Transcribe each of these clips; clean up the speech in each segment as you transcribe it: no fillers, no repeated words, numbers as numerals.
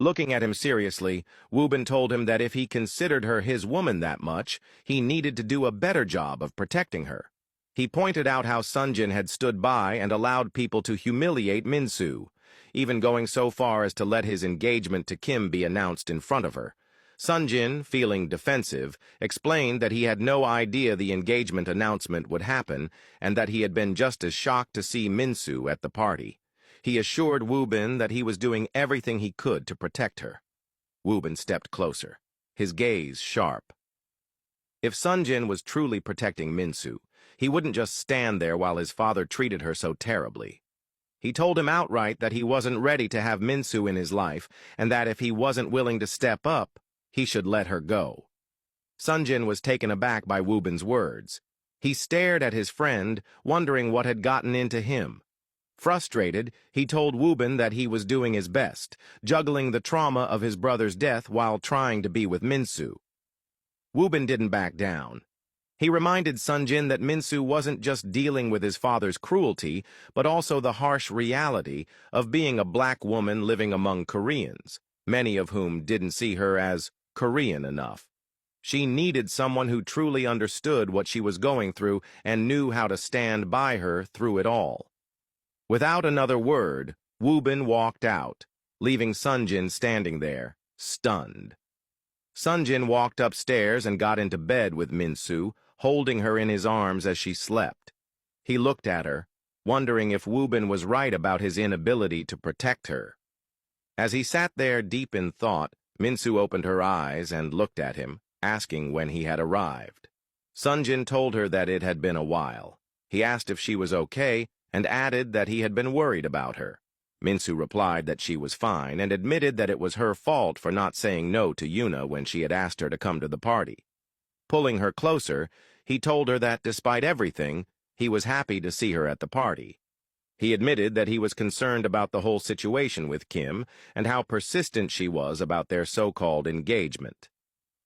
Looking at him seriously, Woobin told him that if he considered her his woman that much, he needed to do a better job of protecting her. He pointed out how Sonjin had stood by and allowed people to humiliate Minsu, even going so far as to let his engagement to Kim be announced in front of her. Sonjin, feeling defensive, explained that he had no idea the engagement announcement would happen and that he had been just as shocked to see Minsu at the party. He assured Woobin that he was doing everything he could to protect her. Woobin stepped closer, his gaze sharp. If Sonjin was truly protecting Minsu, he wouldn't just stand there while his father treated her so terribly. He told him outright that he wasn't ready to have Minsu in his life and that if he wasn't willing to step up, he should let her go. Sonjin was taken aback by Woobin's words. He stared at his friend, wondering what had gotten into him. Frustrated, he told Woobin that he was doing his best, juggling the trauma of his brother's death while trying to be with Minsu. Woobin didn't back down. He reminded Sonjin that Minsu wasn't just dealing with his father's cruelty, but also the harsh reality of being a black woman living among Koreans, many of whom didn't see her as Korean enough. She needed someone who truly understood what she was going through and knew how to stand by her through it all. Without another word, Woobin walked out, leaving Sonjin standing there, stunned. Sonjin walked upstairs and got into bed with Minsu, holding her in his arms as she slept. He looked at her, wondering if Woobin was right about his inability to protect her. As he sat there deep in thought, Minsu opened her eyes and looked at him, asking when he had arrived. Sonjin told her that it had been a while. He asked if she was okay and added that he had been worried about her. Minsu replied that she was fine and admitted that it was her fault for not saying no to Yuna when she had asked her to come to the party. Pulling her closer, he told her that despite everything, he was happy to see her at the party. He admitted that he was concerned about the whole situation with Kim and how persistent she was about their so-called engagement.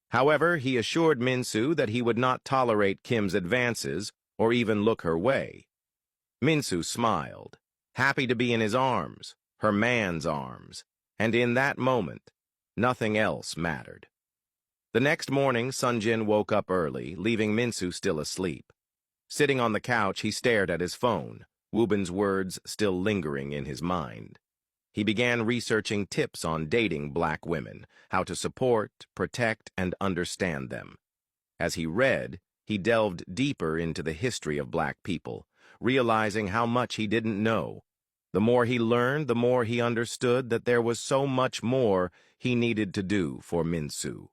However, he assured Minsu that he would not tolerate Kim's advances or even look her way. Minsu smiled, happy to be in his arms, her man's arms, and in that moment, nothing else mattered. The next morning, Sonjin woke up early, leaving Minsu still asleep. Sitting on the couch, he stared at his phone, Woobin's words still lingering in his mind. He began researching tips on dating black women, how to support, protect, and understand them. As he read, he delved deeper into the history of black people, realizing how much he didn't know. The more he learned, the more he understood that there was so much more he needed to do for Minsu.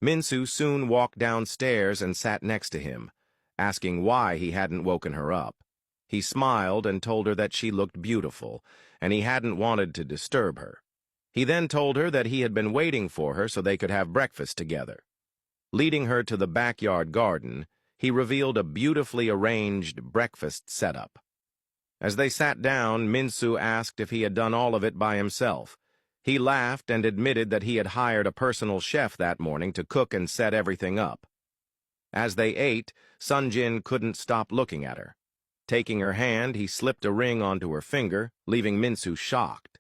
Minsu soon walked downstairs and sat next to him, asking why he hadn't woken her up. He smiled and told her that she looked beautiful, and he hadn't wanted to disturb her. He then told her that he had been waiting for her so they could have breakfast together. Leading her to the backyard garden, he revealed a beautifully arranged breakfast setup. As they sat down, Minsu asked if he had done all of it by himself. He laughed and admitted that he had hired a personal chef that morning to cook and set everything up. As they ate, Sonjin couldn't stop looking at her. Taking her hand, he slipped a ring onto her finger, leaving Minsu shocked.